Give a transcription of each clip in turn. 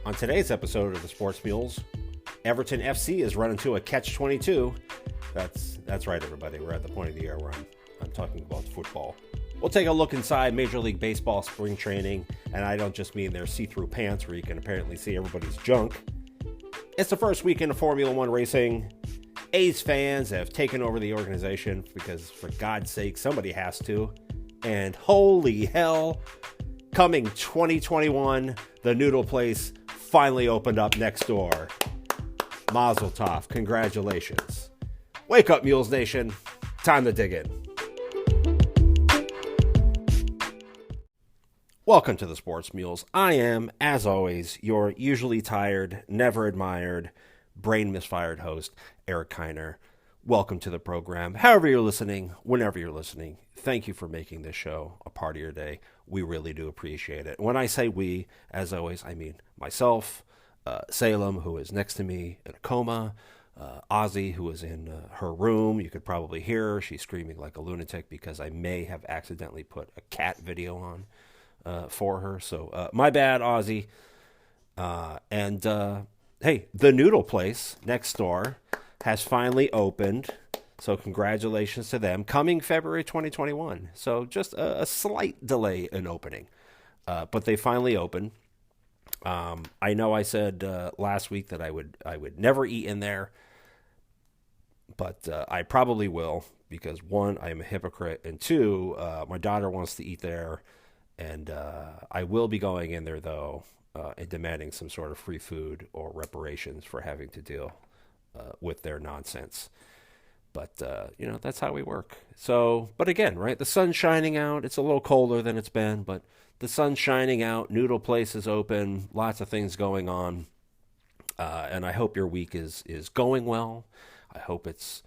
On today's episode of the Sports Mules, Everton FC is run into a catch-22. That's right, everybody. We're at the point of the year where I'm talking about football. We'll take a look inside Major League Baseball spring training, and I don't just mean their see-through pants where you can apparently see everybody's junk. It's the first weekend of Formula One racing. A's fans have taken over the organization because, for God's sake, somebody has to. And holy hell, coming 2021, the Noodle Place finally opened up next door. Mazel tov. Congratulations. Wake up, Mules Nation. Time to dig in. Welcome to the Sports Mules. I am, as always, your usually tired, never admired, brain misfired host, Eric Kiner. Welcome to the program. However you're listening, whenever you're listening, thank you for making this show a part of your day. We really do appreciate it. When I say we, as always, I mean myself, Salem, who is next to me in a coma, Ozzy, who is in her room. You could probably hear her. She's screaming like a lunatic because I may have accidentally put a cat video on for her. So my bad, Ozzy. Hey, the Noodle Place next door has finally opened. So congratulations to them. Coming February 2021. So just a slight delay in opening. But they finally opened. I know I said last week that I would never eat in there. But I probably will because, one, I am a hypocrite. And two, my daughter wants to eat there. And I will be going in there, though, and demanding some sort of free food or reparations for having to deal with their nonsense. But, that's how we work. So, but again, right, the sun's shining out. It's a little colder than it's been, but the sun's shining out. Noodle Place is open. Lots of things going on. And I hope your week is going well. I hope it's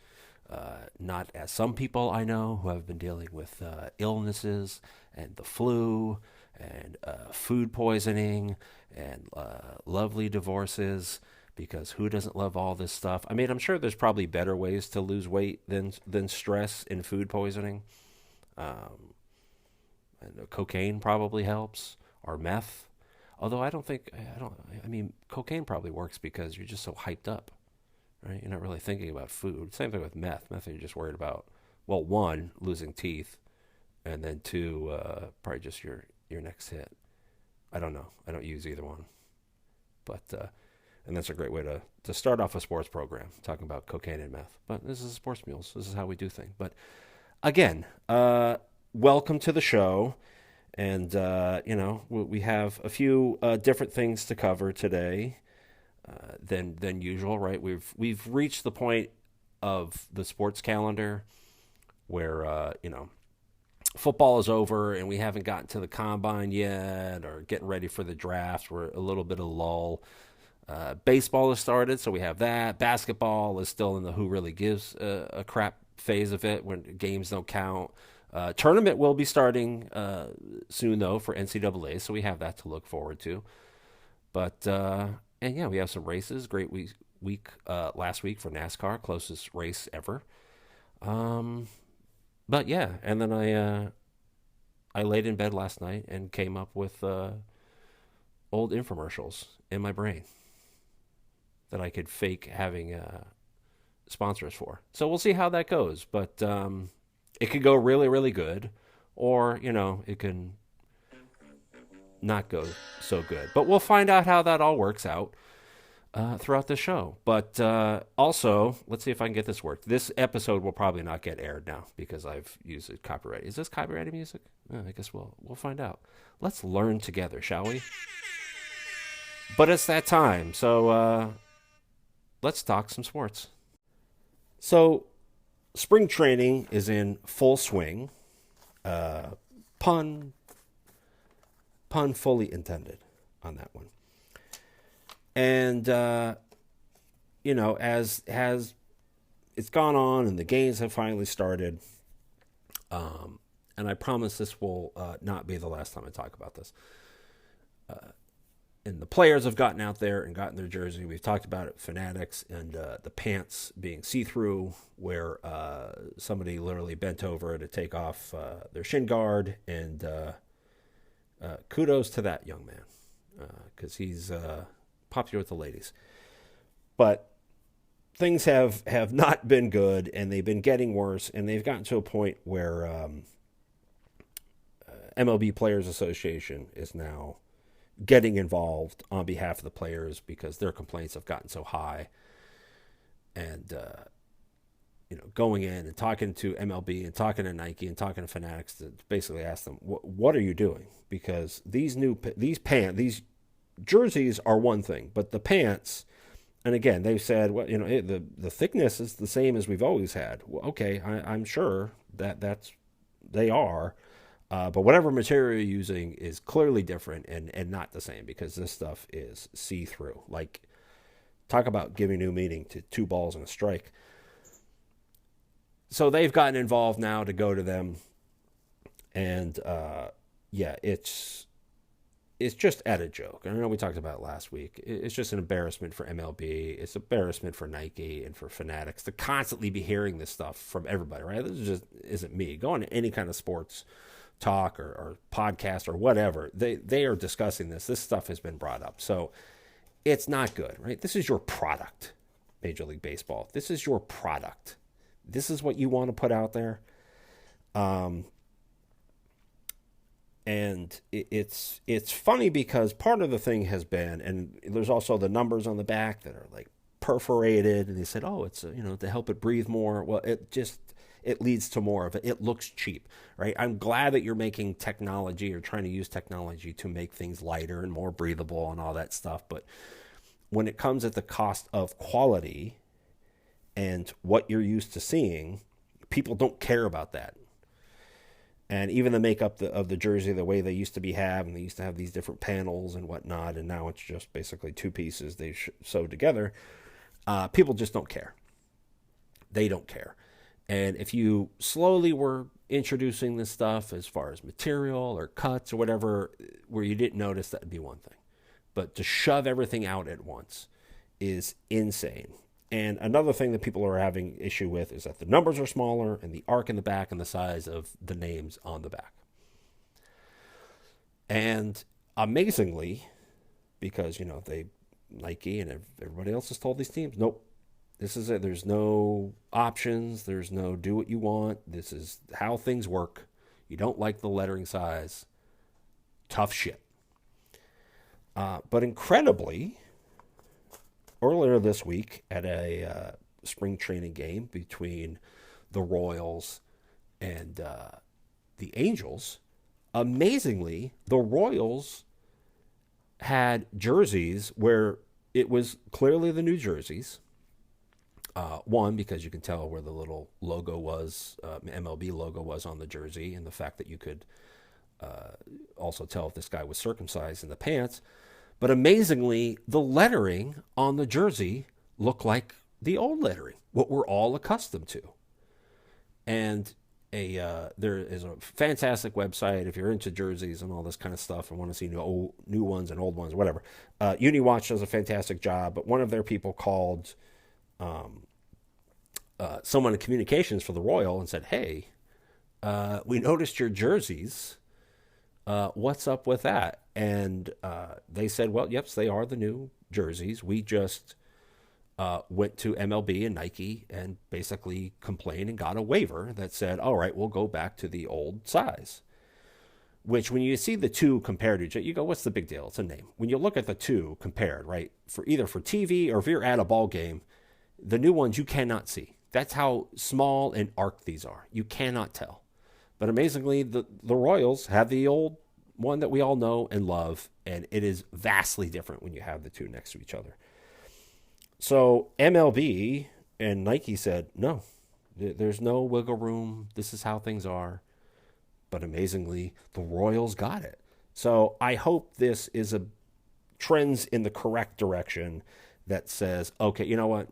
not as some people I know who have been dealing with illnesses and the flu and food poisoning and lovely divorces. Because who doesn't love all this stuff? I mean, I'm sure there's probably better ways to lose weight than stress and food poisoning. And cocaine probably helps, or meth. Although I mean, cocaine probably works because you're just so hyped up, right? You're not really thinking about food. Same thing with meth. Meth, you're just worried about, well, one, losing teeth, and then two, probably just your next hit. I don't know. I don't use either one. But, and that's a great way to start off a sports program, talking about cocaine and meth. But this is Sports Mules. This is how we do things. But again, welcome to the show. And, we have a few different things to cover today than usual, right? We've reached the point of the sports calendar where, football is over and we haven't gotten to the combine yet or getting ready for the draft. We're a little bit of lull. Baseball has started, so we have that. Basketball is still in the who really gives a crap phase of it when games don't count. Tournament will be starting soon, though, for NCAA, so we have that to look forward to. But, we have some races. Great week last week for NASCAR, closest race ever. But, yeah, and then I laid in bed last night and came up with old infomercials in my brain that I could fake having sponsors for. So we'll see how that goes. But it could go really, really good. Or, it can not go so good. But we'll find out how that all works out throughout the show. But also, let's see if I can get this worked. This episode will probably not get aired now because I've used it copyrighted. Is this copyrighted music? I guess we'll find out. Let's learn together, shall we? But it's that time, so let's talk some sports. So, spring training is in full swing. Pun fully intended on that one. And, as it's gone on and the games have finally started, and I promise this will not be the last time I talk about this. And the players have gotten out there and gotten their jersey. We've talked about it, fanatics, and the pants being see-through, where somebody literally bent over to take off their shin guard. And kudos to that young man, because he's popular with the ladies. But things have not been good, and they've been getting worse, and they've gotten to a point where MLB Players Association is now getting involved on behalf of the players because their complaints have gotten so high. And, going in and talking to MLB and talking to Nike and talking to Fanatics to basically ask them, what are you doing? Because these jerseys are one thing, but the pants, and again, they've said, well, the thickness is the same as we've always had. Well, okay, I'm sure that's they are, but whatever material you're using is clearly different and not the same, because this stuff is see-through. Like, talk about giving new meaning to two balls and a strike. So they've gotten involved now to go to them, and it's just at a joke. I know we talked about it last week. It's just an embarrassment for MLB. It's an embarrassment for Nike and for Fanatics to constantly be hearing this stuff from everybody, right? This just isn't me. Go on to any kind of sports talk or podcast or whatever. They are discussing this. This stuff has been brought up. So it's not good, right? This is your product, Major League Baseball. This is your product. This is what you want to put out there. And it's funny because part of the thing has been, and there's also the numbers on the back that are like perforated, and they said, oh, it's to help it breathe more. Well, it leads to more of it. It looks cheap, right? I'm glad that you're making technology or trying to use technology to make things lighter and more breathable and all that stuff. But when it comes at the cost of quality and what you're used to seeing, people don't care about that. And even the makeup of the jersey, the way they used to and they used to have these different panels and whatnot, and now it's just basically two pieces they sewed together. People just don't care. They don't care. And if you slowly were introducing this stuff as far as material or cuts or whatever, where you didn't notice, that would be one thing. But to shove everything out at once is insane. And another thing that people are having issue with is that the numbers are smaller and the arc in the back and the size of the names on the back. And amazingly, because, Nike and everybody else has told these teams, nope, this is it. There's no options. There's no do what you want. This is how things work. You don't like the lettering size. Tough shit. But incredibly, earlier this week at a spring training game between the Royals and the Angels, amazingly, the Royals had jerseys where it was clearly the new jerseys. One, because you can tell where the little logo was, MLB logo was on the jersey, and the fact that you could also tell if this guy was circumcised in the pants. But amazingly, the lettering on the jersey looked like the old lettering, what we're all accustomed to. And there is a fantastic website if you're into jerseys and all this kind of stuff and want to see new ones and old ones, whatever. UniWatch does a fantastic job, but one of their people called someone in communications for the Royal and said, hey, we noticed your jerseys. What's up with that? And they said, well, yep, they are the new jerseys. We just went to MLB and Nike and basically complained and got a waiver that said, all right, we'll go back to the old size. Which, when you see the two compared to each other, you go, what's the big deal? It's a name. When you look at the two compared, right, for either for TV or if you're at a ball game, the new ones you cannot see. That's how small and arced these are. You cannot tell. But amazingly, the Royals have the old one that we all know and love, and it is vastly different when you have the two next to each other. So MLB and Nike said, no, there's no wiggle room. This is how things are. But amazingly, the Royals got it. So I hope this is a trends in the correct direction that says, okay, you know what?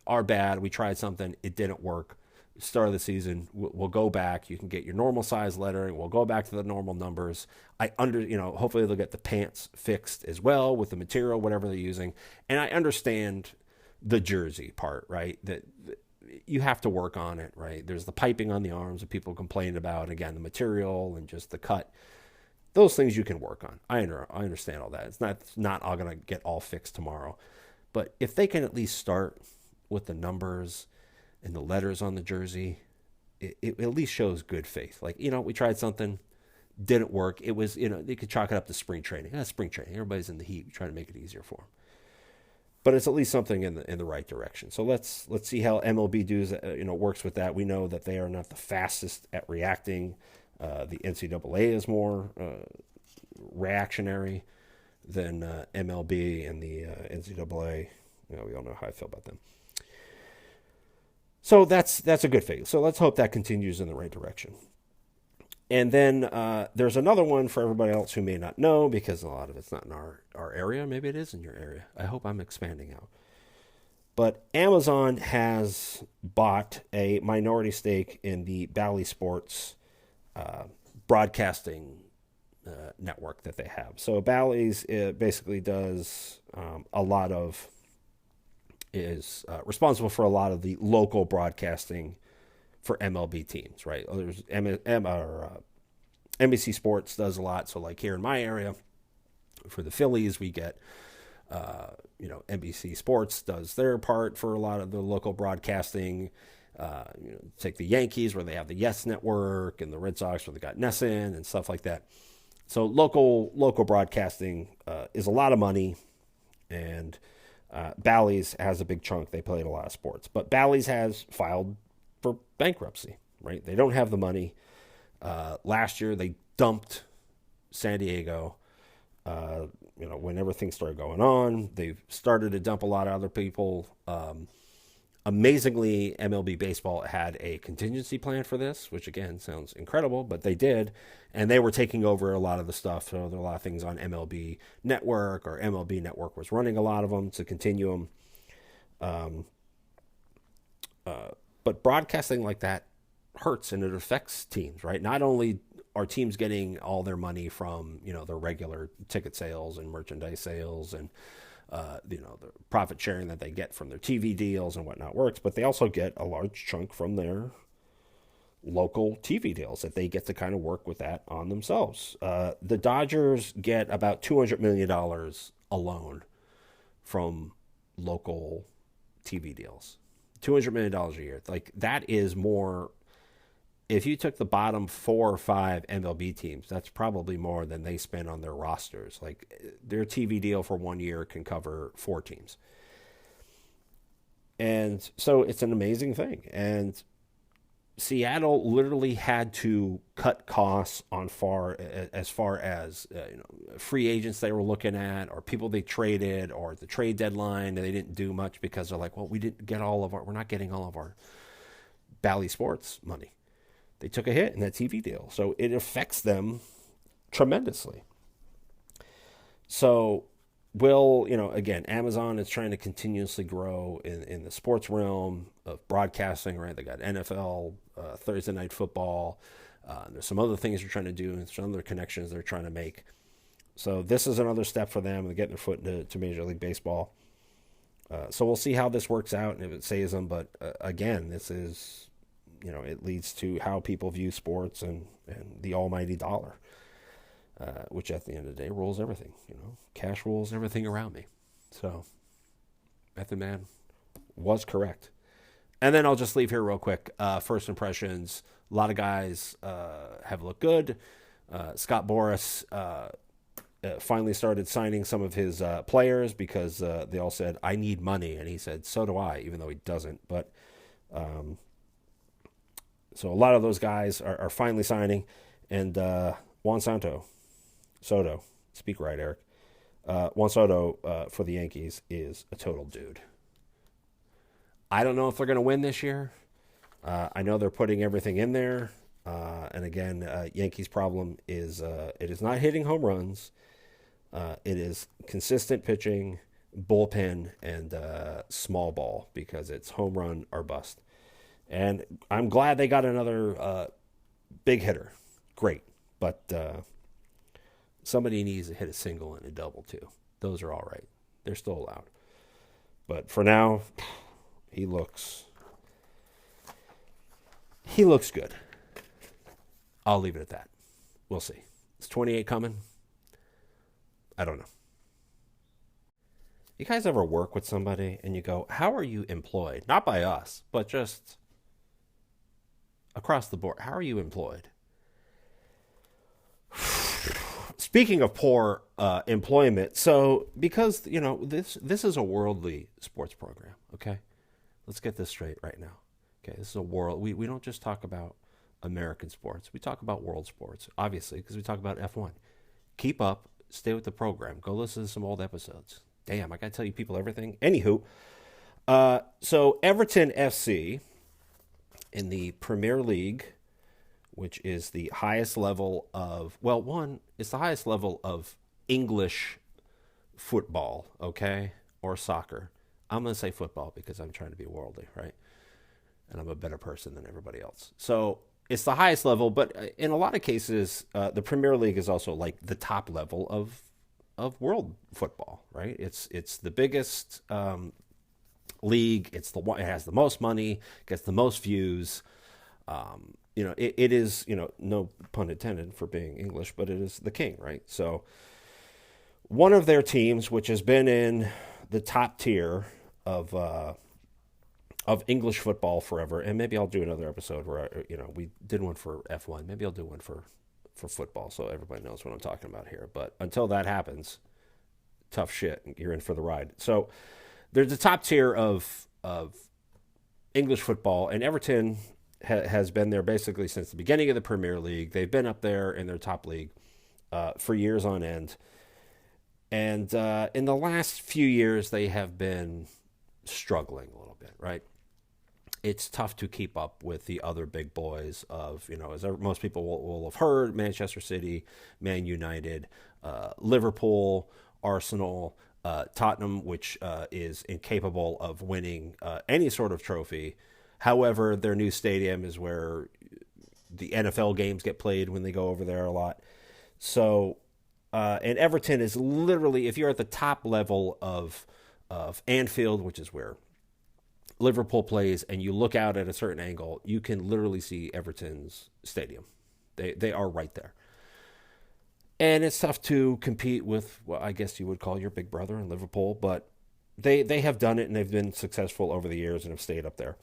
Our bad. We tried something. It didn't work. Start of the season, we'll go back. You can get your normal size lettering. We'll go back to the normal numbers. Hopefully they'll get the pants fixed as well with the material, whatever they're using. And I understand the jersey part, right? That you have to work on it, right? There's the piping on the arms that people complain about. Again, the material and just the cut. those things you can work on. I understand all that. It's not all going to get all fixed tomorrow. But if they can at least start with the numbers and the letters on the jersey, it at least shows good faith. Like, we tried something, didn't work. It was, they could chalk it up to spring training. Spring training. Everybody's in the heat. We try to make it easier for them. But it's at least something in the right direction. So let's see how MLB works with that. We know that they are not the fastest at reacting. The NCAA is more reactionary than MLB and the NCAA. We all know how I feel about them. So that's a good thing. So let's hope that continues in the right direction. And then there's another one for everybody else who may not know, because a lot of it's not in our area. Maybe it is in your area. I hope I'm expanding out. But Amazon has bought a minority stake in the Bally Sports broadcasting network that they have. So Bally's basically does is responsible for a lot of the local broadcasting for MLB teams, right? There's NBC Sports does a lot. So like here in my area, for the Phillies, we get, NBC Sports does their part for a lot of the local broadcasting. Take the Yankees where they have the Yes Network, and the Red Sox where they got NESN and stuff like that. So local broadcasting is a lot of money, and Bally's has a big chunk. They played a lot of sports, but Bally's has filed for bankruptcy, right? They don't have the money. Last year they dumped San Diego. When everything started going on, they've started to dump a lot of other people. Amazingly, MLB Baseball had a contingency plan for this, which again sounds incredible, but they did, and they were taking over a lot of the stuff. So there are a lot of things on MLB Network, or MLB Network was running a lot of them to continue them. But broadcasting like that hurts, and it affects teams, right? Not only are teams getting all their money from, their regular ticket sales and merchandise sales and, the profit sharing that they get from their TV deals and whatnot works, but they also get a large chunk from their local TV deals that they get to kind of work with that on themselves. The Dodgers get about $200 million alone from local TV deals. $200 million a year. Like, that is more. If you took the bottom 4 or 5 MLB teams, that's probably more than they spend on their rosters. Like, their TV deal for 1 year can cover 4 teams. And so it's an amazing thing. And Seattle literally had to cut costs as far as free agents they were looking at, or people they traded, or the trade deadline. They didn't do much because they're like, well, we're not getting all of our Bally Sports money. They took a hit in that TV deal. So it affects them tremendously. So again, Amazon is trying to continuously grow in the sports realm of broadcasting, right? They got NFL, Thursday Night Football. There's some other things they're trying to do, and some other connections they're trying to make. So this is another step for them to get their foot into Major League Baseball. So we'll see how this works out and if it saves them. But again, this is, it leads to how people view sports and the almighty dollar, which at the end of the day rules everything. Cash rules everything around me. So Method Man was correct. And then I'll just leave here real quick. First impressions, a lot of guys have looked good. Scott Boras finally started signing some of his players because they all said, I need money. And he said, so do I, even though he doesn't. But so a lot of those guys are finally signing. And Juan Soto, speak right, Eric. Juan Soto for the Yankees is a total dude. I don't know if they're going to win this year. I know they're putting everything in there. And again, Yankees' problem is it is not hitting home runs. It is consistent pitching, bullpen, and small ball, because it's home run or bust. And I'm glad they got another big hitter. Great. But somebody needs to hit a single and a double, too. Those are all right. They're still allowed. But for now, he looks good. I'll leave it at that. We'll see. Is 28 coming? I don't know. You guys ever work with somebody and you go, how are you employed? Not by us, but just across the board. How are you employed? Speaking of poor employment, so because this is a worldly sports program, okay? Let's get this straight right now. Okay, this is a world. We don't just talk about American sports. We talk about world sports, obviously, because we talk about F1. Keep up, stay with the program. Go listen to some old episodes. Damn, I gotta tell you people everything. Anywho, so Everton FC in the Premier League, which is the highest level of, well, one, it's the highest level of English football, okay, or soccer. I'm going to say football because I'm trying to be worldly, right? And I'm a better person than everybody else. So it's the highest level, but in a lot of cases, the Premier League is also like the top level of world football, right? It's the biggest league. It has the most money, gets the most views. It is, no pun intended for being English, but it is the king, right? So one of their teams, which has been in the top tier of English football forever, and maybe I'll do another episode where we did one for F1. Maybe I'll do one for football, so everybody knows what I'm talking about here. But until that happens, tough shit. You're in for the ride. So there's the top tier of English football, and Everton has been there basically since the beginning of the Premier League. They've been up there in their top league for years on end. And in the last few years, they have been struggling a little bit, right? It's tough to keep up with the other big boys of, as most people will have heard, Manchester City, Man United, Liverpool, Arsenal, Tottenham, which is incapable of winning any sort of trophy. However, their new stadium is where the NFL games get played when they go over there a lot. So, and Everton is literally, if you're at the top level of Anfield, which is where Liverpool plays, and you look out at a certain angle, you can literally see Everton's stadium. They are right there. And it's tough to compete with what I guess you would call your big brother in Liverpool, but they have done it, and they've been successful over the years and have stayed up there.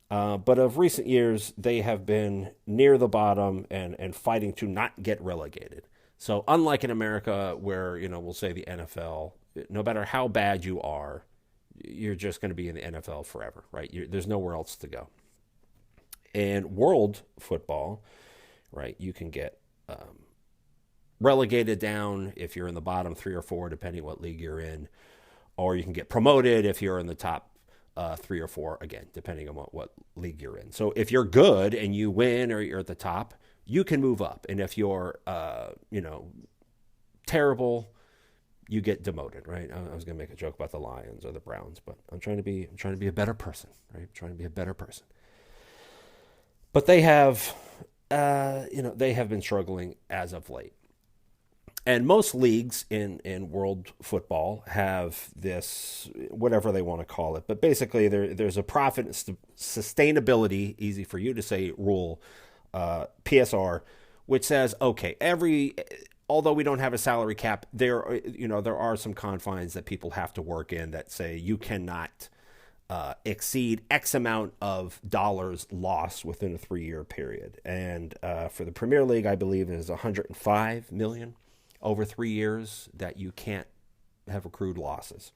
But of recent years, they have been near the bottom and fighting to not get relegated. So unlike in America where, we'll say the NFL, no matter how bad you are, you're just going to be in the NFL forever, right? There's nowhere else to go. And world football, right, you can get relegated down if you're in the bottom 3 or 4, depending what league you're in, or you can get promoted if you're in the top 3 or 4, again, depending on what league you're in. So if you're good and you win or you're at the top, you can move up. And if you're, terrible, you get demoted, right? I was going to make a joke about the Lions or the Browns, but I'm trying to be a better person, right? I'm trying to be a better person. But they have, they have been struggling as of late. And most leagues in world football have this, whatever they want to call it. But basically, there's a profit and sustainability, easy for you to say, rule, PSR, which says, okay, although we don't have a salary cap, there are some confines that people have to work in that say you cannot exceed X amount of dollars lost within a 3-year period. And for the Premier League, I believe it is $105 million over 3 years that you can't have accrued losses.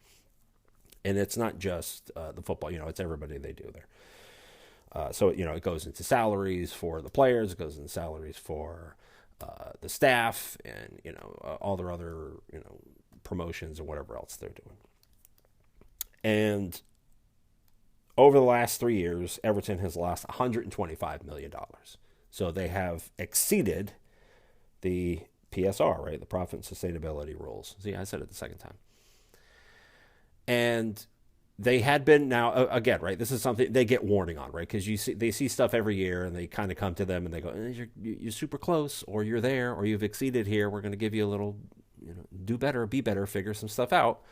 And it's not just the football, it's everybody they do there. So, it goes into salaries for the players, it goes into salaries for the staff, and, all their other, promotions and whatever else they're doing. And over the last 3 years, Everton has lost $125 million. So they have exceeded the PSR, right? The profit and sustainability rules. See, I said it the second time. And they had been, now again, right? This is something they get warning on, right? Because they see stuff every year, and they kind of come to them and they go, "You're super close, or you're there, or you've exceeded here. We're going to give you a little, do better, be better, figure some stuff out,"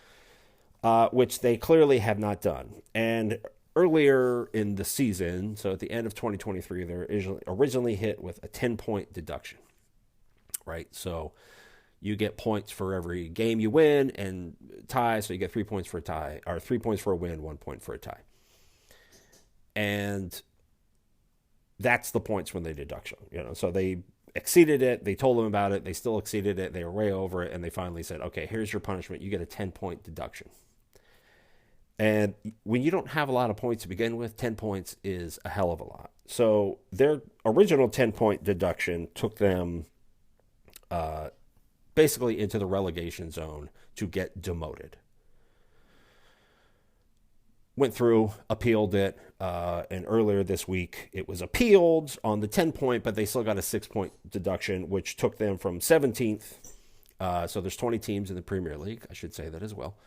which they clearly have not done. And earlier in the season, so at the end of 2023, they were originally hit with a 10-point deduction. right? So you get points for every game you win and tie. So you get 3 points for a tie, or 3 points for a win, 1 point for a tie. And that's the points from the deduction. So they exceeded it. They told them about it. They still exceeded it. They were way over it. And they finally said, okay, here's your punishment. You get a 10-point deduction. And when you don't have a lot of points to begin with, 10 points is a hell of a lot. So their original 10-point deduction took them basically into the relegation zone to get demoted. Went through, appealed it, and earlier this week it was appealed on the 10-point, but they still got a 6-point deduction, which took them from 17th. So there's 20 teams in the Premier League. I should say that as well.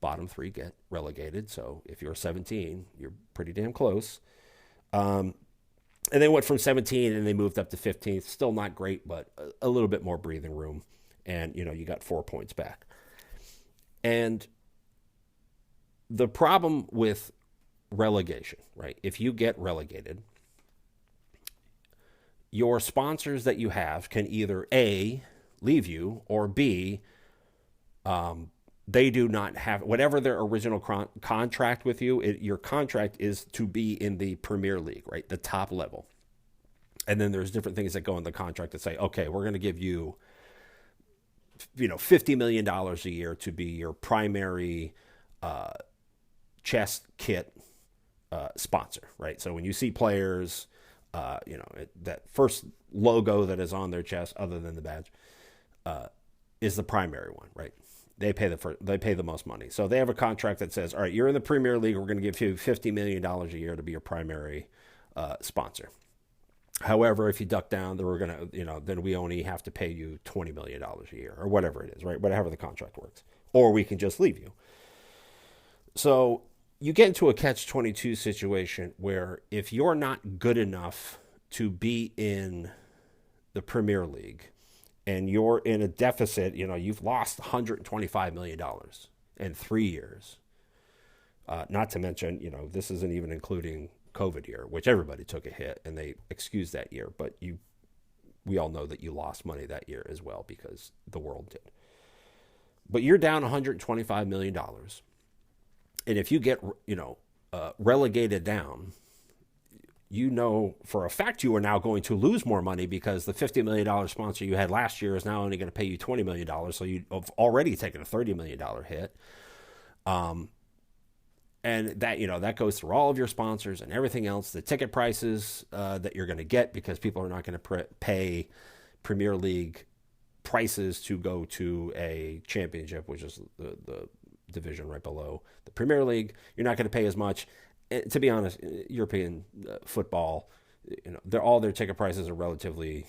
Bottom 3 get relegated. So if you're 17, you're pretty damn close. And they went from 17 and they moved up to 15th. Still not great, but a little bit more breathing room. And, you got 4 points back. And the problem with relegation, right? If you get relegated, your sponsors that you have can either A, leave you, or B, they do not have, whatever their original contract with you, your contract is to be in the Premier League, right? The top level. And then there's different things that go in the contract that say, okay, we're going to give you, $50 million a year to be your primary chest kit sponsor, right? So when you see players, that first logo that is on their chest, other than the badge, is the primary one, right? They pay the most money. So they have a contract that says, all right, you're in the Premier League. We're going to give you $50 million a year to be your primary sponsor. However, if you duck down, then we're going to, then we only have to pay you $20 million a year or whatever it is, right? Whatever the contract works. Or we can just leave you. So you get into a catch-22 situation where if you're not good enough to be in the Premier League and you're in a deficit, you've lost $125 million in 3 years. Not to mention, this isn't even including COVID year, which everybody took a hit and they excused that year. But we all know that you lost money that year as well because the world did. But you're down $125 million. And if you get, relegated down, for a fact you are now going to lose more money because the $50 million sponsor you had last year is now only going to pay you $20 million. So you've already taken a $30 million hit. And that, that goes through all of your sponsors and everything else, the ticket prices that you're going to get because people are not going to pay Premier League prices to go to a championship, which is the division right below the Premier League. You're not going to pay as much. And to be honest, European football, all their ticket prices are relatively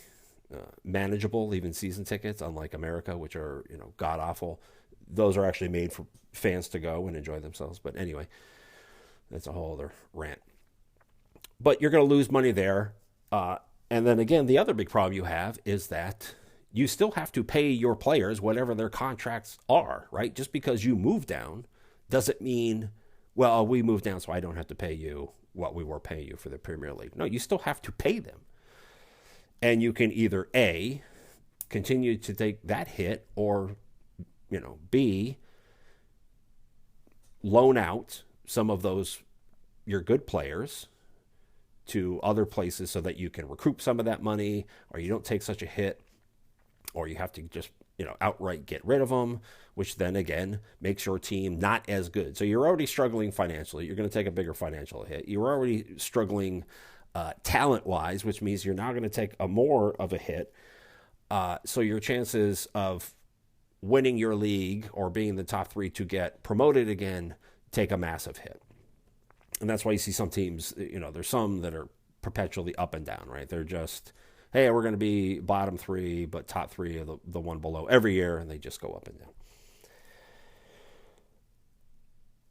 manageable, even season tickets, unlike America, which are, god awful. Those are actually made for fans to go and enjoy themselves. But anyway, that's a whole other rant. But you're going to lose money there. And then again, the other big problem you have is that you still have to pay your players whatever their contracts are, right? Just because you move down doesn't mean, well, we moved down so I don't have to pay you what we were paying you for the Premier League. No, you still have to pay them. And you can either A, continue to take that hit, or, B, loan out some of those, your good players, to other places so that you can recoup some of that money, or you don't take such a hit, or you have to just, outright get rid of them, which then again makes your team not as good. So you're already struggling financially. You're going to take a bigger financial hit. You're already struggling talent-wise, which means you're now going to take a more of a hit. So your chances of winning your league or being in the top 3 to get promoted again take a massive hit. And that's why you see some teams, there's some that are perpetually up and down, right? They're just, hey, we're going to be bottom 3, but top 3 are the one below every year, and they just go up and down.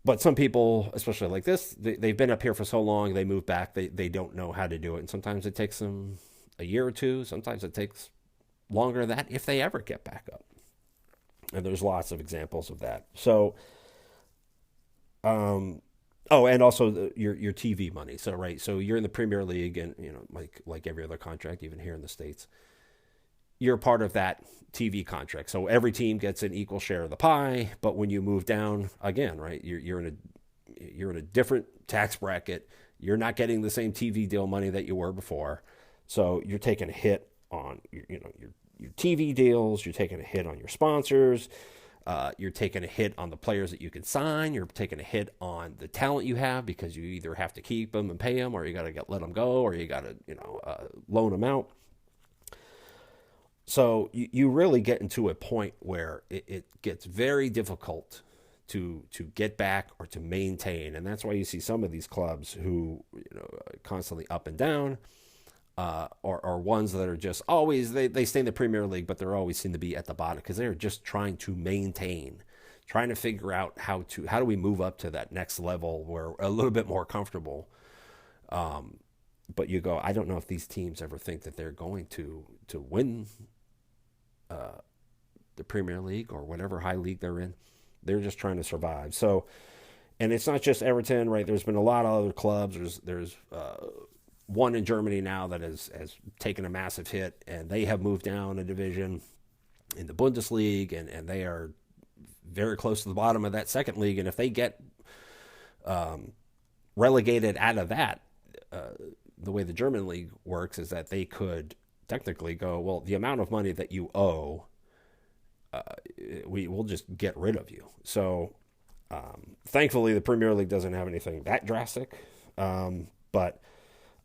But some people, especially like this, they've been up here for so long, they move back, they don't know how to do it. And sometimes it takes them a year or two. Sometimes it takes longer than that if they ever get back up. And there's lots of examples of that. So, and also your TV money. So, right, so you're in the Premier League, and like every other contract, even here in the States, you're part of that TV contract. So every team gets an equal share of the pie. But when you move down again, right, you're in a different tax bracket. You're not getting the same TV deal money that you were before. So you're taking a hit on your TV deals. You're taking a hit on your sponsors. You're taking a hit on the players that you can sign. You're taking a hit on the talent you have because you either have to keep them and pay them, or you got to let them go, or you got to loan them out. So you really get into a point where it gets very difficult to get back or to maintain, and that's why you see some of these clubs who constantly up and down, or ones that are just always they stay in the Premier League, but they're always seem to be at the bottom because they're just trying to maintain, trying to figure out how do we move up to that next level where we're a little bit more comfortable. But you go, I don't know if these teams ever think that they're going to win the Premier League or whatever high league they're in. They're just trying to survive. So, and it's not just Everton, right? There's been a lot of other clubs. There's one in Germany now that has taken a massive hit, and they have moved down a division in the Bundesliga, and they are very close to the bottom of that second league. And if they get relegated out of that, the way the German league works is that they could technically go, well, the amount of money that you owe, we will just get rid of you. So thankfully, the Premier League doesn't have anything that drastic. But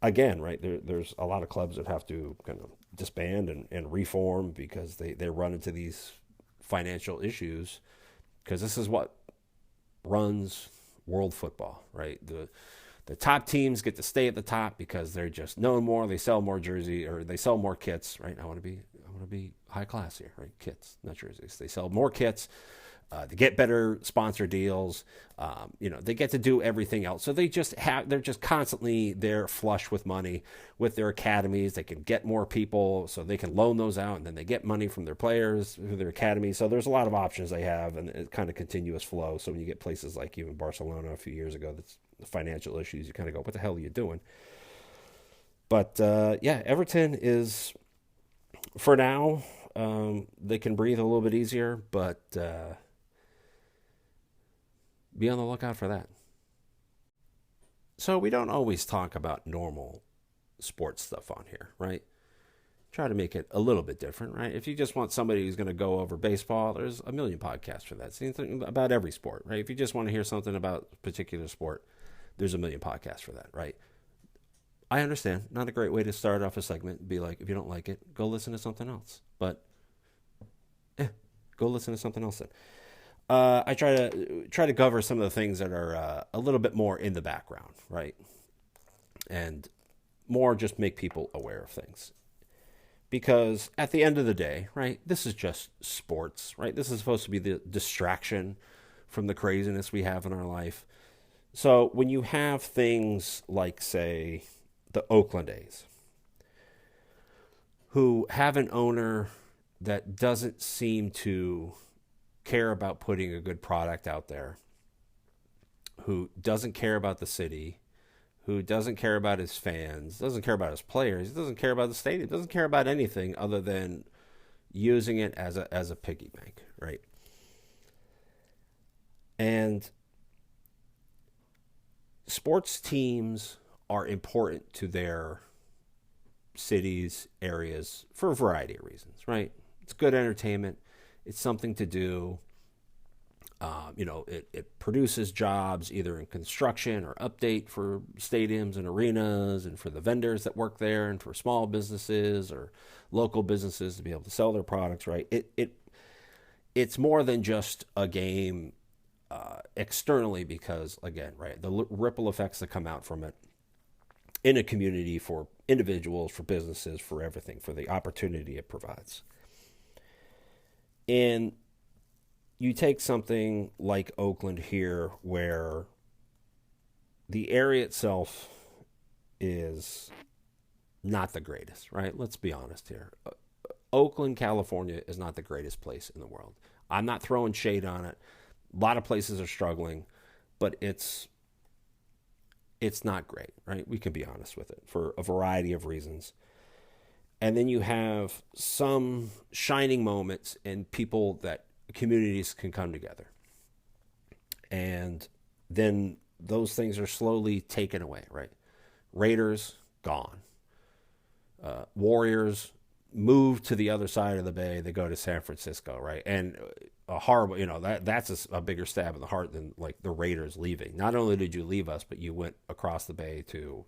again, right, there's a lot of clubs that have to kind of disband and reform because they run into these financial issues, because this is what runs world football, right? The top teams get to stay at the top because they're just known more. They sell more jersey, or they sell more kits, right? I want to be high class here, right? Kits, not jerseys. They sell more kits. They get better sponsor deals. They get to do everything else. So they're just constantly there flush with money with their academies. They can get more people, so they can loan those out, and then they get money from their players through their academies. So there's a lot of options they have, and it's kind of continuous flow. So when you get places like even Barcelona a few years ago, that's the financial issues, you kind of go, what the hell are you doing? But Everton is, for now, they can breathe a little bit easier, but be on the lookout for that. So we don't always talk about normal sports stuff on here, right? Try to make it a little bit different, right? If you just want somebody who's going to go over baseball, there's a million podcasts for that. Same thing about every sport, right? If you just want to hear something about a particular sport, there's a million podcasts for that, right? I understand. Not a great way to start off a segment and be like, if you don't like it, go listen to something else. But go listen to something else then. I try to cover some of the things that are a little bit more in the background, right? And more just make people aware of things. Because at the end of the day, right, this is just sports, right? This is supposed to be the distraction from the craziness we have in our life. So when you have things like, say, the Oakland A's, who have an owner that doesn't seem to care about putting a good product out there, who doesn't care about the city, who doesn't care about his fans, doesn't care about his players, doesn't care about the stadium, doesn't care about anything other than using it as a piggy bank, right? And sports teams are important to their cities, areas, for a variety of reasons, right? It's good entertainment. It's something to do. It produces jobs either in construction or update for stadiums and arenas, and for the vendors that work there, and for small businesses or local businesses to be able to sell their products, right? It's more than just a game externally, because, again, right, the ripple effects that come out from it in a community, for individuals, for businesses, for everything, for the opportunity it provides. And you take something like Oakland here, where the area itself is not the greatest, right? Let's be honest here. Oakland, California is not the greatest place in the world. I'm not throwing shade on it. A lot of places are struggling, but it's not great, right? We can be honest with it for a variety of reasons. And then you have some shining moments and people that communities can come together. And then those things are slowly taken away, right? Raiders, gone. Warriors move to the other side of the bay. They go to San Francisco, right? And a horrible, that's a bigger stab in the heart than like the Raiders leaving. Not only did you leave us, but you went across the bay to,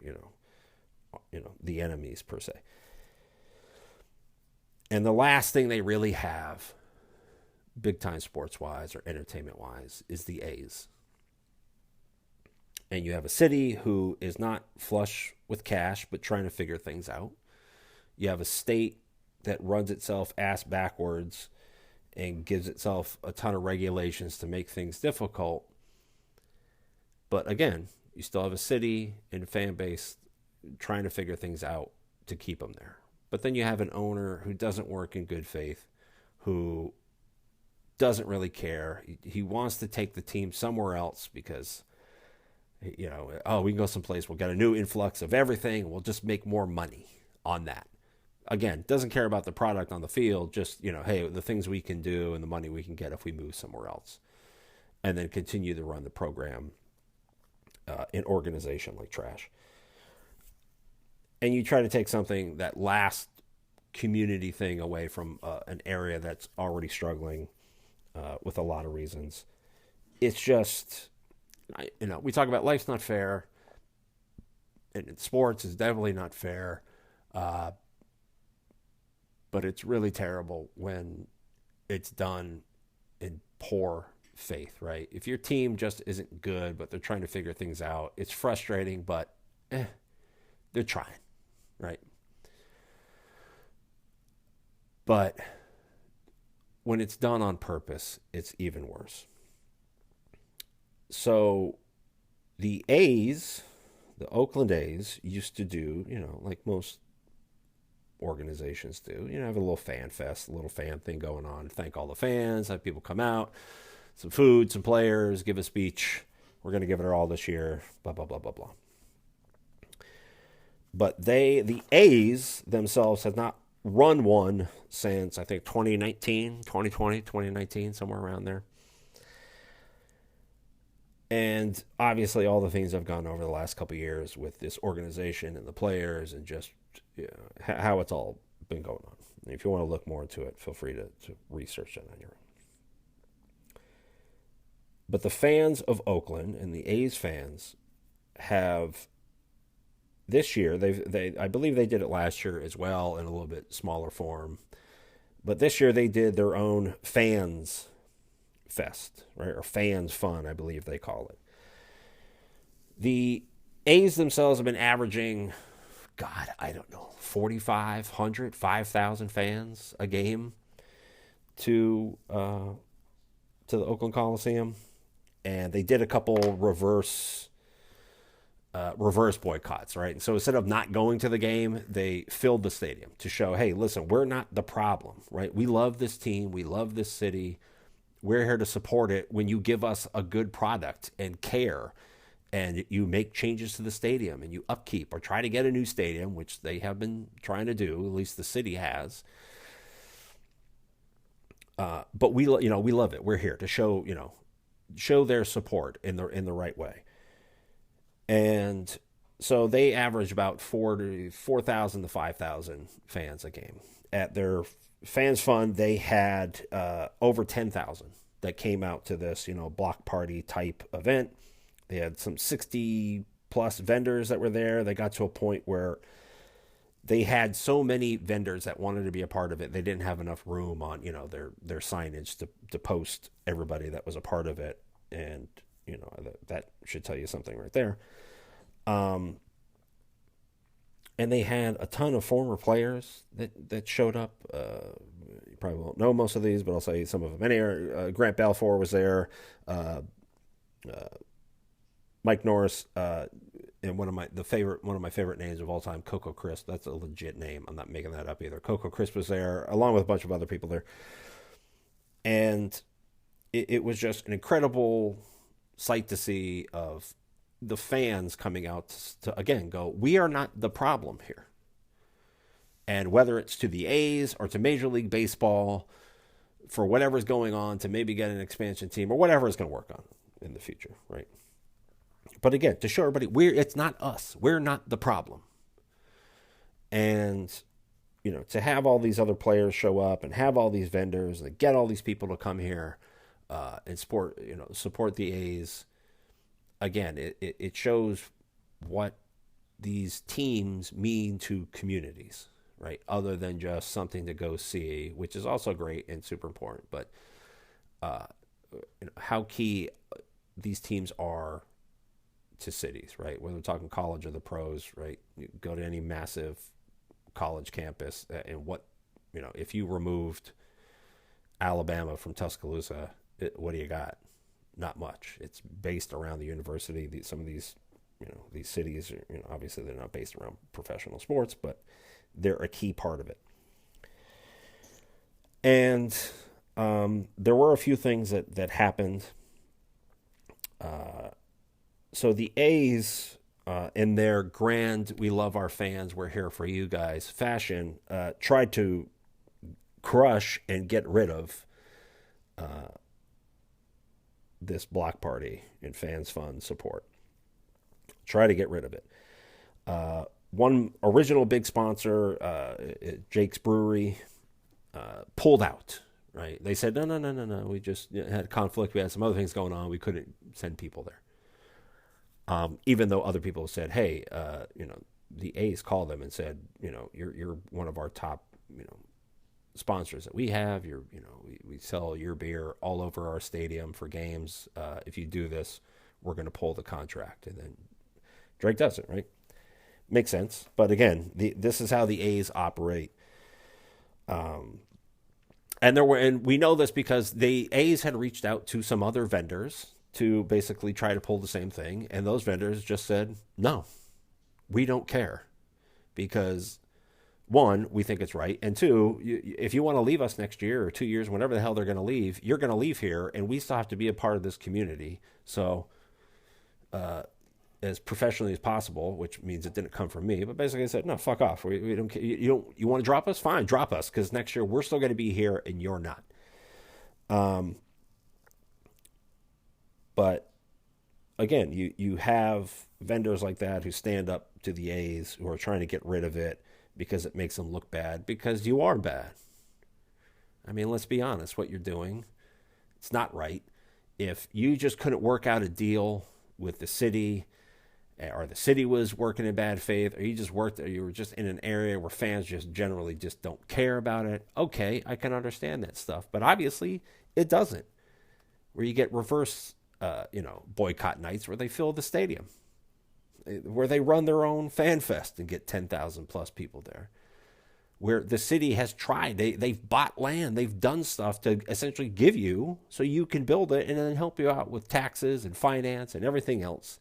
the enemies per se. And the last thing they really have, big time sports wise or entertainment wise, is the A's. And you have a city who is not flush with cash, but trying to figure things out. You have a state that runs itself ass backwards and gives itself a ton of regulations to make things difficult. But again, you still have a city and a fan base trying to figure things out to keep them there. But then you have an owner who doesn't work in good faith, who doesn't really care. He wants to take the team somewhere else because, we can go someplace. We'll get a new influx of everything. We'll just make more money on that. Again, doesn't care about the product on the field. Just, hey, the things we can do and the money we can get if we move somewhere else. And then continue to run the program in organization like trash. And you try to take something, that last community thing, away from an area that's already struggling with a lot of reasons. It's just, we talk about life's not fair, and in sports is definitely not fair, but it's really terrible when it's done in poor faith, right? If your team just isn't good, but they're trying to figure things out, it's frustrating, but they're trying. Right. But when it's done on purpose, it's even worse. So the A's, the Oakland A's, used to do, like most organizations do, have a little fan fest, a little fan thing going on. Thank all the fans, have people come out, some food, some players, give a speech. We're going to give it our all this year, blah, blah, blah, blah, blah. But the A's themselves have not run one since, I think, 2019, 2020, 2019, somewhere around there. And obviously all the things I've gone over the last couple of years with this organization and the players and just how it's all been going on. And if you want to look more into it, feel free to research it on your own. But the fans of Oakland and the A's fans have... This year, I believe they did it last year as well in a little bit smaller form. But this year they did their own Fans Fest, right? Or Fans Fun, I believe they call it. The A's themselves have been averaging, God, I don't know, 4,500, 5,000 fans a game to the Oakland Coliseum. And they did a couple reverse boycotts, right? And so instead of not going to the game, they filled the stadium to show, hey, listen, we're not the problem, right? We love this team. We love this city. We're here to support it when you give us a good product and care, and you make changes to the stadium and you upkeep or try to get a new stadium, which they have been trying to do, at least the city has. But we love it. We're here to show their support in the right way. And so they average about 4,000 to 5,000 fans a game. At their Fans Fund, they had over 10,000 that came out to this, block party type event. They had some 60 plus vendors that were there. They got to a point where they had so many vendors that wanted to be a part of it. They didn't have enough room on, their signage to post everybody that was a part of it. And that should tell you something right there. And they had a ton of former players that showed up. You probably won't know most of these, but I'll say some of them. Grant Balfour was there. Mike Norris, and one of my favorite names of all time, Coco Crisp. That's a legit name. I'm not making that up either. Coco Crisp was there, along with a bunch of other people there. And it was just an incredible sight to see of the fans coming out to again go, we are not the problem here. And whether it's to the A's or to Major League Baseball, for whatever's going on, to maybe get an expansion team or whatever it's going to work on in the future, right? But again, to show everybody, it's not us. We're not the problem. And, to have all these other players show up and have all these vendors and get all these people to come here and support the A's, again, it shows what these teams mean to communities, right? Other than just something to go see, which is also great and super important, but how key these teams are to cities, right? Whether we're talking college or the pros, right? You go to any massive college campus, and if you removed Alabama from Tuscaloosa, what do you got? Not much. It's based around the university. Some of these, these cities, obviously they're not based around professional sports, but they're a key part of it. And there were a few things that happened. So the A's, in their grand "we love our fans, we're here for you guys" fashion, tried to crush and get rid of this block party and fans fund support. Try to get rid of it. One original big sponsor, Jake's Brewery, pulled out. Right? They said no. We just had conflict. We had some other things going on. We couldn't send people there. Even though other people said, hey, the A's called them and said, you're one of our top, sponsors that we have. We sell your beer all over our stadium for games. If you do this, we're going to pull the contract. And then Drake does it, right? Makes sense. But again, this is how the A's operate. And we know this because the A's had reached out to some other vendors to basically try to pull the same thing. And those vendors just said, no, we don't care. Because one, we think it's right. And two, if you want to leave us next year or 2 years, whenever the hell they're going to leave, you're going to leave here. And we still have to be a part of this community. So as professionally as possible, which means it didn't come from me, but basically I said, no, fuck off. We don't care. You want to drop us? Fine, drop us. Because next year we're still going to be here and you're not. But again, you have vendors like that who stand up to the A's, who are trying to get rid of it because it makes them look bad, because you are bad. I mean, let's be honest, what you're doing, it's not right. If you just couldn't work out a deal with the city, or the city was working in bad faith, or you were just in an area where fans just generally just don't care about it, okay, I can understand that stuff. But obviously, it doesn't. Where you get reverse boycott nights where they fill the stadium, where they run their own fan fest and get 10,000 plus people there, where the city has tried, they've bought land, they've done stuff to essentially give you so you can build it and then help you out with taxes and finance and everything else,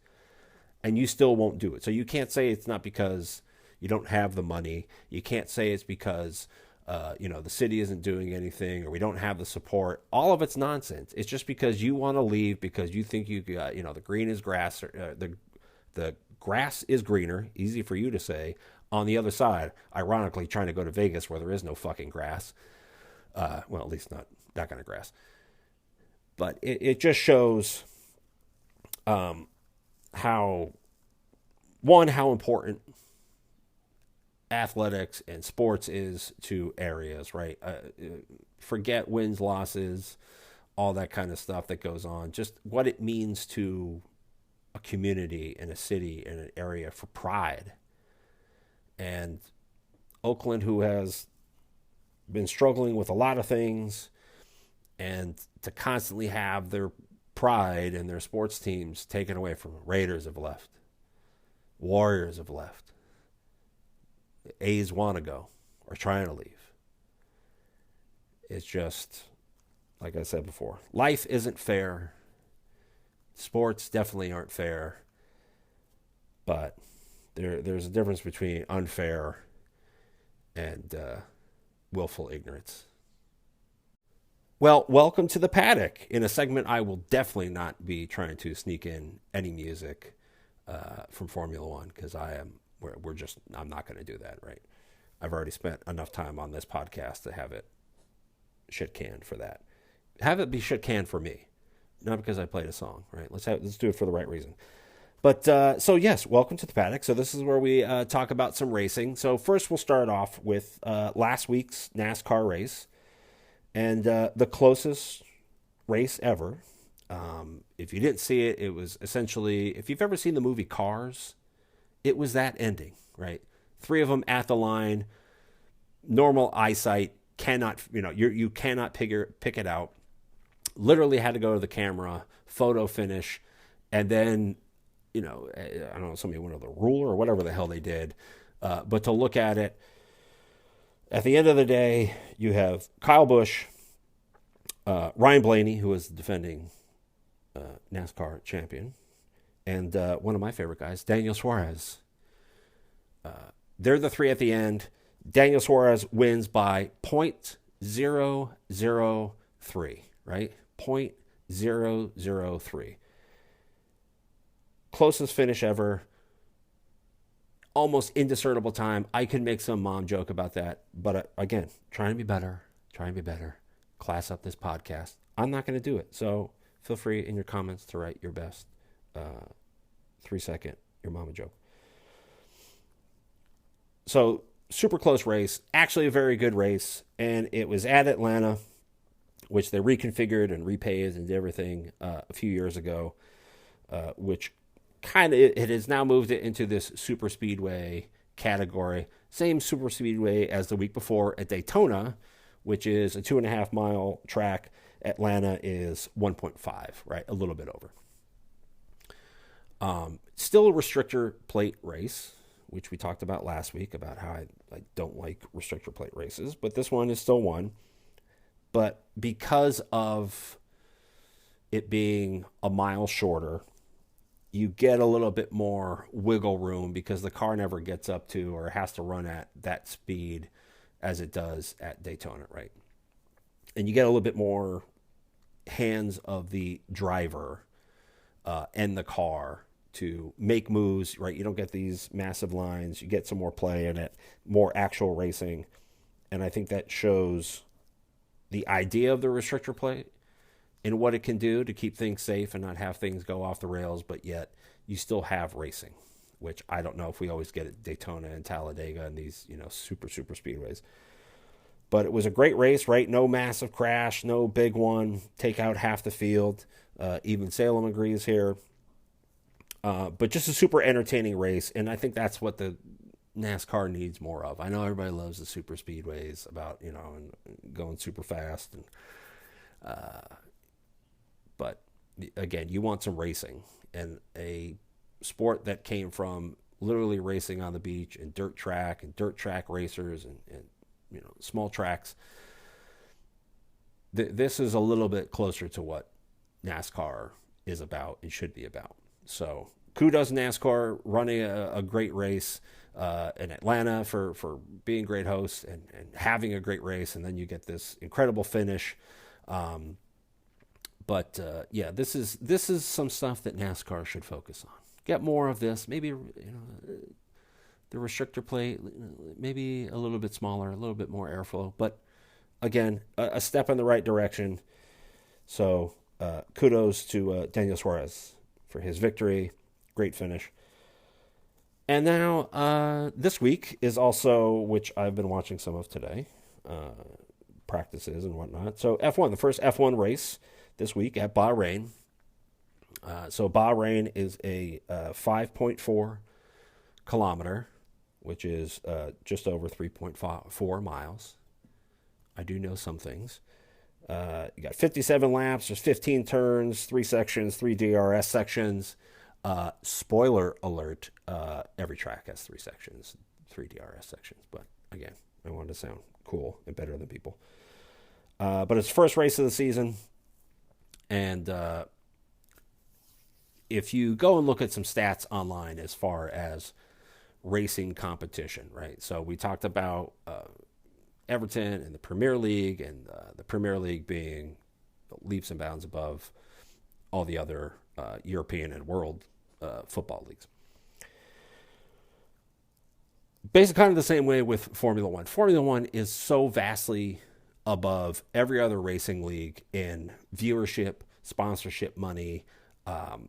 and you still won't do it. So you can't say it's not because you don't have the money. You can't say it's because the city isn't doing anything, or we don't have the support. All of it's nonsense. It's just because you want to leave because you think the green is grass, or the grass is greener, easy for you to say, on the other side, ironically trying to go to Vegas where there is no fucking grass. Well, at least not that kind of grass. But it just shows how important athletics and sports is to areas, right? Forget wins, losses, all that kind of stuff that goes on. Just what it means to a community and a city and an area for pride. And Oakland, who has been struggling with a lot of things, and to constantly have their pride and their sports teams taken away from them. Raiders have left. Warriors have left. The A's want to go, or trying to leave. It's just, like I said before, life isn't fair. Sports definitely aren't fair. But there's a difference between unfair and willful ignorance. Well, welcome to the Paddock. In a segment, I will definitely not be trying to sneak in any music from Formula One, because I'm not going to do that, right? I've already spent enough time on this podcast to have it shit canned for that. Have it be shit canned for me, not because I played a song, right? Let's do it for the right reason. But so yes, welcome to the Paddock. So this is where we talk about some racing. So first we'll start off with last week's NASCAR race and the closest race ever. If you didn't see it, it was essentially, if you've ever seen the movie Cars, it was that ending, right? 3 of them at the line, normal eyesight, you cannot pick it out. Literally had to go to the camera, photo finish, and then, I don't know, somebody went with a ruler or whatever the hell they did. But to look at it, at the end of the day, you have Kyle Busch, Ryan Blaney, who is the defending NASCAR champion, and one of my favorite guys, Daniel Suarez. They're the 3 at the end. Daniel Suarez wins by .003, right? .003. Closest finish ever. Almost indiscernible time. I could make some mom joke about that. But again, trying to be better. Class up this podcast. I'm not going to do it. So feel free in your comments to write your best 3-second your mama joke. So super close race. Actually a very good race. And it was at Atlanta, which they reconfigured and repaved and did everything a few years ago, which it has now moved it into this super speedway category. Same super speedway as the week before at Daytona, which is a 2.5 mile track. Atlanta is 1.5, right? A little bit over. Still a restrictor plate race, which we talked about last week about how I don't like restrictor plate races, but this one is still one. But because of it being a mile shorter, you get a little bit more wiggle room because the car never gets up to or has to run at that speed as it does at Daytona, right? And you get a little bit more hands of the driver and the car to make moves, right? You don't get these massive lines. You get some more play in it, more actual racing. And I think that shows the idea of the restrictor plate and what it can do to keep things safe and not have things go off the rails, but yet you still have racing, which I don't know if we always get at Daytona and Talladega and these, super, super speedways. But it was a great race, right? No massive crash, no big one, take out half the field. Even Salem agrees here. But just a super entertaining race, and I think that's what the NASCAR needs more of. I know everybody loves the super speedways about, and going super fast. But again, you want some racing, and a sport that came from literally racing on the beach and dirt track racers and small tracks. This is a little bit closer to what NASCAR is about and should be about. So kudos NASCAR running a great race in Atlanta for being great hosts and having a great race. And then you get this incredible finish. But this is some stuff that NASCAR should focus on. Get more of this. Maybe, the restrictor plate, maybe a little bit smaller, a little bit more airflow. But again, a step in the right direction. So kudos to Daniel Suarez for his victory. Great finish. And now this week is also, which I've been watching some of today, practices and whatnot. So F1, the first F1 race this week at Bahrain. So Bahrain is a 5.4 kilometer, which is just over 3.4 miles. I do know some things. You got 57 laps, there's 15 turns, 3 sections, 3 DRS sections. Spoiler alert, every track has 3 sections, 3 DRS sections. But again, I wanted to sound cool and better than people. But it's the first race of the season. And if you go and look at some stats online as far as racing competition, right? So we talked about Everton and the Premier League, and the Premier League being leaps and bounds above all the other European and world football leagues. Basically, kind of the same way with Formula One. Formula One is so vastly above every other racing league in viewership, sponsorship money. Um,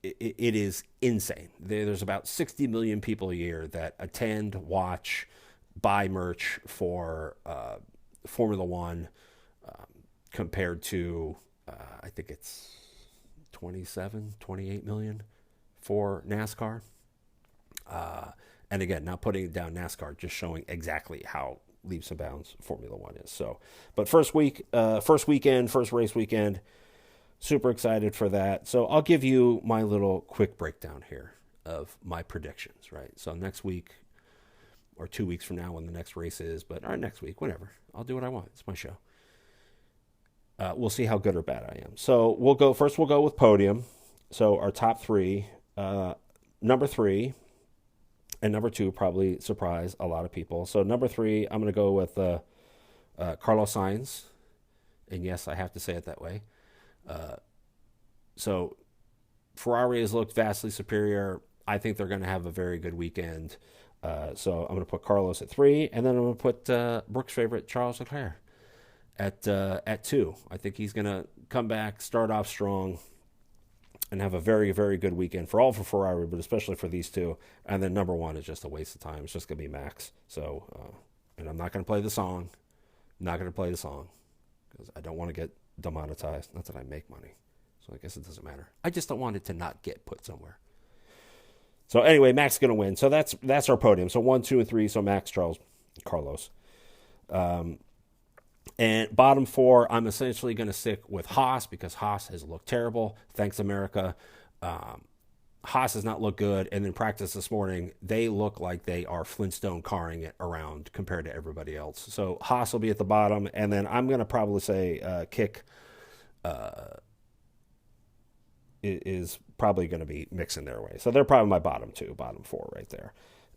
it is insane. There's about 60 million people a year that attend, watch, buy merch for Formula One, compared to, I think it's 27, 28 million for NASCAR. And again, not putting down NASCAR, just showing exactly how leaps and bounds Formula One is. So, but first race weekend, super excited for that. So I'll give you my little quick breakdown here of my predictions, right? So next week or 2 weeks from now when the next race is, or next week, whenever, I'll do what I want. It's my show. We'll see how good or bad I am. So we'll go with podium. So our top three, number 3 and number 2 probably surprise a lot of people. So number 3, I'm going to go with Carlos Sainz. And yes, I have to say it that way. So Ferrari has looked vastly superior. I think they're going to have a very good weekend. So I'm going to put Carlos at 3, and then I'm going to put Brooks' favorite Charles Leclerc at 2. I think he's going to come back, start off strong, and have a very, very good weekend for Ferrari, but especially for these two. And then number 1 is just a waste of time. It's just going to be Max. So, and I'm not going to play the song. Because I don't want to get demonetized. Not that I make money, so I guess it doesn't matter. I just don't want it to not get put somewhere. So anyway, Max is going to win. So that's our podium. So 1, 2, and 3. So Max, Charles, Carlos. And bottom 4, I'm essentially going to stick with Haas because Haas has looked terrible. Thanks, America. Haas has not looked good. And in practice this morning, they look like they are Flintstone carring it around compared to everybody else. So Haas will be at the bottom. And then I'm going to probably say Kick is probably going to be mixing their way. So they're probably my bottom 4 right there.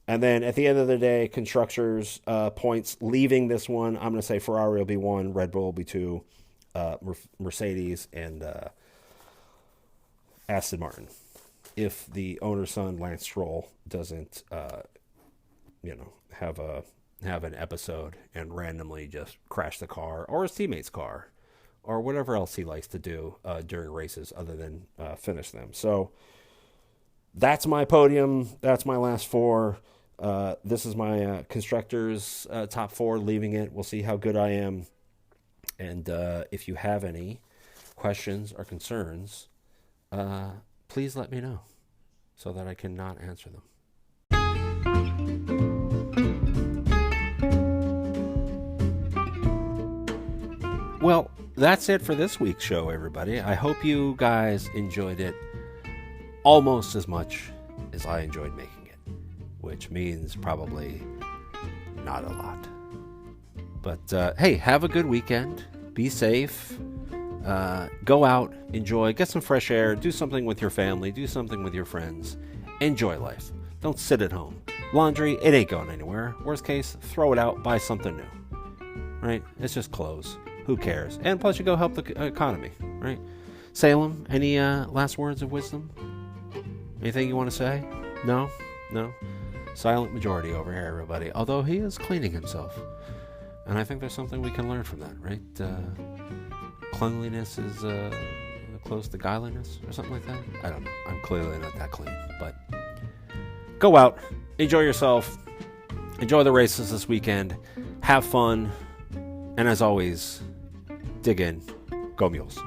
And then at the end of the day, constructors points leaving this one, I'm going to say Ferrari will be 1, Red Bull will be 2, Mercedes, and Aston Martin. If the owner's son, Lance Stroll, doesn't, have an episode and randomly just crash the car or his teammate's car or whatever else he likes to do during races other than finish them. So that's my podium. That's my last 4. This is my constructors top 4, leaving it. We'll see how good I am. And if you have any questions or concerns, please let me know so that I can not answer them. Well, that's it for this week's show, everybody. I hope you guys enjoyed it almost as much as I enjoyed making it, which means probably not a lot. But hey, have a good weekend. Be safe. Go out, enjoy, get some fresh air, do something with your family, do something with your friends. Enjoy life. Don't sit at home. Laundry, it ain't going anywhere. Worst case, throw it out, buy something new. Right? It's just clothes. Who cares? And plus, you go help the economy. Right? Salem, any last words of wisdom? Anything you want to say? No? Silent majority over here, everybody. Although he is cleaning himself. And I think there's something we can learn from that, right? Cleanliness is close to godliness or something like that. I don't know. I'm clearly not that clean. But go out. Enjoy yourself. Enjoy the races this weekend. Have fun. And as always, dig in. Go Mules.